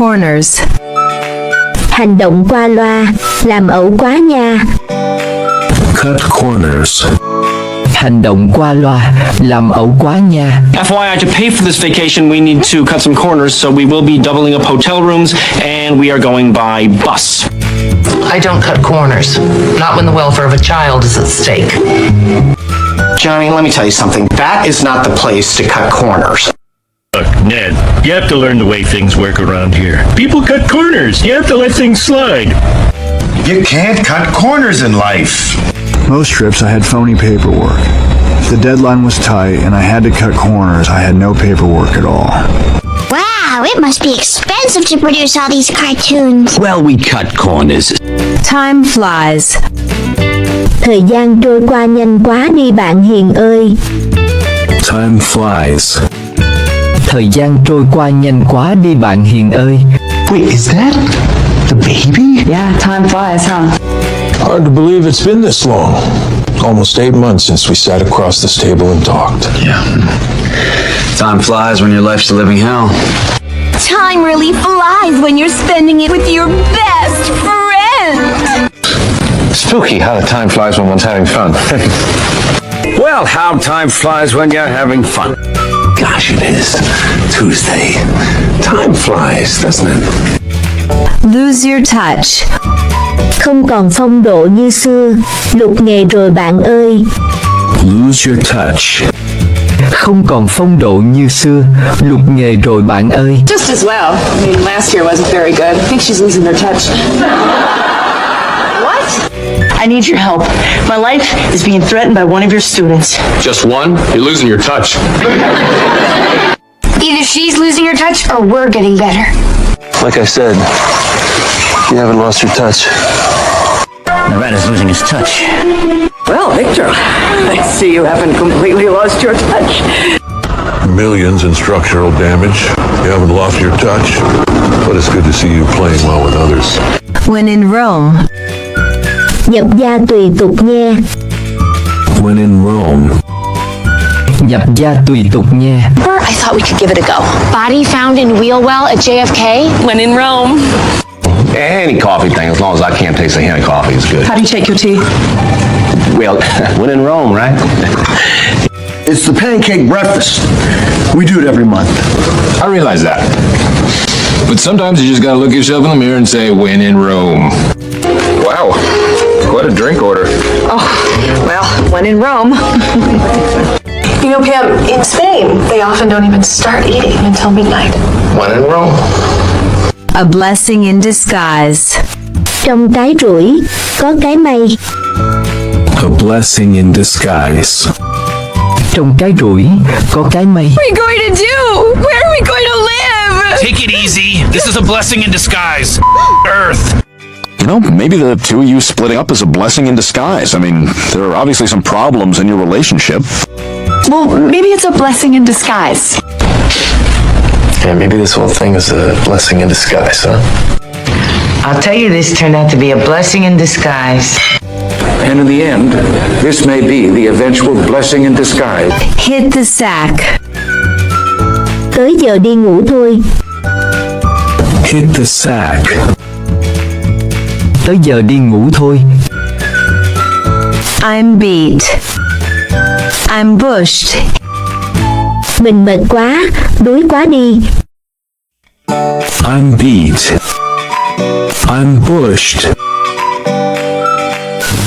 corners. Hành động qua loa, làm ẩu quá nha. Cut corners. Hành động qua loa, làm ẩu quá nha. FYI, to pay for this vacation, we need to cut some corners, so we will be doubling up hotel rooms, and we are going by bus. I don't cut corners. Not when the welfare of a child is at stake. Johnny, let me tell you something. That is not the place to cut corners. Look, Ned, you have to learn the way things work around here. People cut corners. You have to let things slide. You can't cut corners in life. Most trips I had phony paperwork. The deadline was tight and I had to cut corners. I had no paperwork at all. Wow, it must be expensive to produce all these cartoons. Well, we cut corners. Time flies. Thời gian trôi qua nhanh quá đi bạn hiền ơi. Time flies. Thời gian trôi qua nhanh quá đi bạn hiền ơi. Wait, is that the baby? Yeah, time flies, huh? Hard to believe it's been this long. Almost 8 months since we sat across this table and talked. Yeah. Time flies when your life's a living hell. Time really flies when you're spending it with your best friend. Spooky how the time flies when one's having fun. Well, how time flies when you're having fun. Gosh, it is Tuesday. Time flies, doesn't it? Lose your touch. Không còn phong độ như xưa, lục nghề rồi bạn ơi. Lose your touch. Không còn phong độ như xưa, lục nghề rồi bạn ơi. Just as well. I mean, last year wasn't very good. I think she's losing her touch. What? I need your help. My life is being threatened by one of your students. Just one? You're losing your touch. Either she's losing her touch or we're getting better. Like I said, you haven't lost your touch. Nevada's losing his touch. Well, Victor, I see you haven't completely lost your touch. Millions in structural damage. You haven't lost your touch. But it's good to see you playing well with others. When in Rome. Nhập gia tùy tục nha. When in Rome. Nhập gia tùy tục nha. I thought we could give it a go. Body found in Wheelwell at JFK. When in Rome. Any coffee thing, as long as I can't taste the hand of coffee, is good. How do you take your tea? Well, when in Rome, right? It's the pancake breakfast. We do it every month. I realize that. But sometimes you just gotta look yourself in the mirror and say, when in Rome. Wow, quite a drink order. Oh, well, when in Rome. You know, Pam, in Spain, they often don't even start eating until midnight. When in Rome. A blessing in disguise. Trong cái rủi, có cái may. A blessing in disguise. Trong cái rủi, có cái may. What are we going to do? Where are we going to live? Take it easy. This is a blessing in disguise. Earth. You know, maybe the two of you splitting up is a blessing in disguise. I mean, there are obviously some problems in your relationship. Well, maybe it's a blessing in disguise. Yeah, maybe this whole thing is a blessing in disguise, huh? I'll tell you, this turned out to be a blessing in disguise. And in the end, this may be the eventual blessing in disguise. Hit the sack. Tới giờ đi ngủ thôi. Hit the sack. Tới giờ đi ngủ thôi. I'm beat. I'm bushed. Mình mệt quá, đuối quá đi. I'm beat. I'm bushed.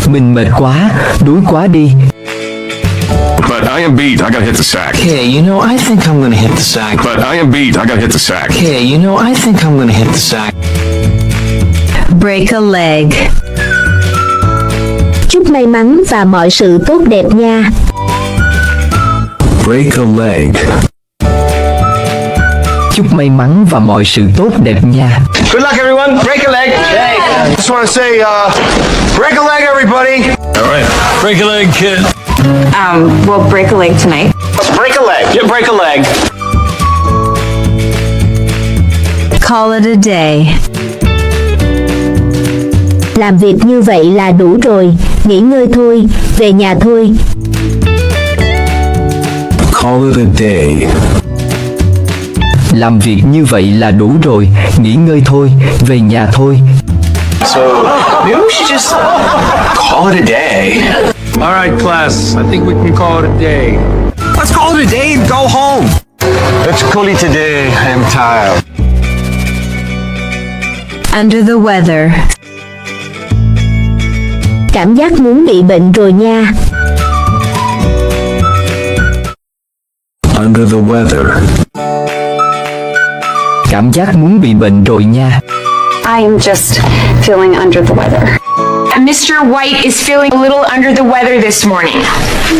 Mình mệt quá, đuối quá đi. But I am beat, I gotta hit the sack. Hey, you know, I think I'm gonna hit the sack. But I am beat, I gotta hit the sack. Hey, you know, I think I'm gonna hit the sack. Break a leg. Chúc may mắn và mọi sự tốt đẹp nha. Break a leg. Chúc may mắn và mọi sự tốt đẹp nha. Good luck, everyone. Break a leg. Hey. Just want to say, break a leg, everybody. All right, break a leg, kid. We'll break a leg tonight. Let's break a leg. Yeah, break a leg. Call it a day. Làm việc như vậy là đủ rồi. Nghỉ ngơi thôi, về nhà thôi. Call it a day. Làm việc như vậy là đủ rồi, nghỉ ngơi thôi, về nhà thôi. So maybe we should just call it a day. All right, class. I think we can call it a day. Let's call it a day and go home. Let's call it a day. I am tired. Under the weather. Cảm giác muốn bị bệnh rồi nha. Under the weather. Cảm giác muốn bị bệnh rồi nha. I am just feeling under the weather. Mr. White is feeling a little under the weather this morning.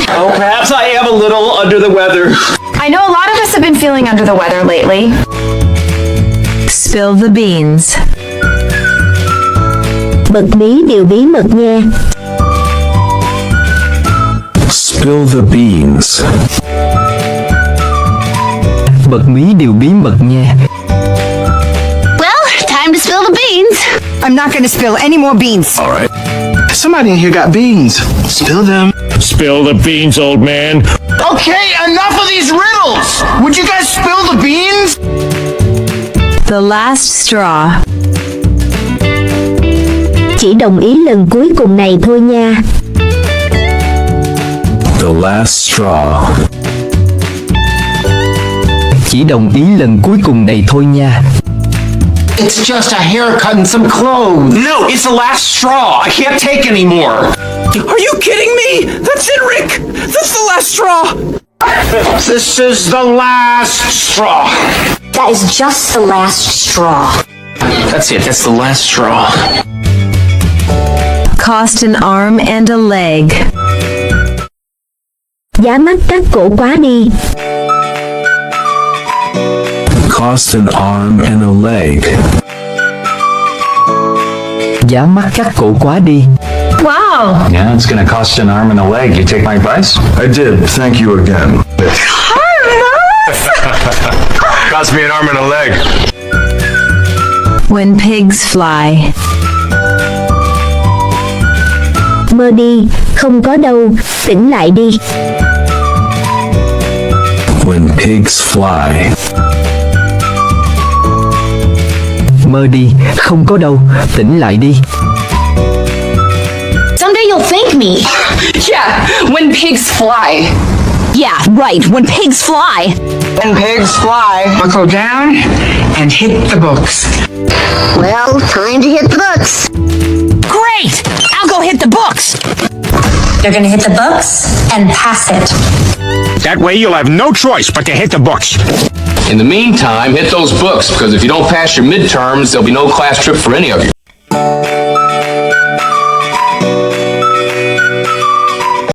Oh, perhaps I am a little under the weather. I know a lot of us have been feeling under the weather lately. Spill the beans. Bật mí điều bí mật nha. Spill the beans. Bật mí điều bí mật nha. Well, time to spill the beans. I'm not gonna spill any more beans. All right. Somebody in here got beans. Spill them. Spill the beans, old man. Okay, enough of these riddles. Would you guys spill the beans? The last straw. Chỉ đồng ý lần cuối cùng này thôi nha. The last straw. Chỉ đồng ý lần cuối cùng này thôi nha. It's just a haircut and some clothes. No, it's the last straw. I can't take any more. Are you kidding me? That's it, Rick. That's the last straw. This is the last straw. That is just the last straw. That's it. That's the last straw. Cost an arm and a leg. Giá mắc cắt cổ quá đi. Cost an arm and a leg. Giá mắc cắt cổ quá đi. Wow. Yeah, it's gonna cost an arm and a leg. You take my advice? I did. Thank you again. Cost me an arm and a leg. When pigs fly. Mơ đi, không có đâu, tỉnh lại đi. When pigs fly. Mơ đi, không có đâu, tỉnh lại đi. Someday you'll thank me. Yeah, when pigs fly. Yeah, right, when pigs fly. When pigs fly, buckle down and hit the books. Well, time to hit the books. Great! I'll go hit the books. You're gonna hit the books and pass it. That way you'll have no choice but to hit the books. In the meantime, hit those books, because if you don't pass your midterms, there'll be no class trip for any of you.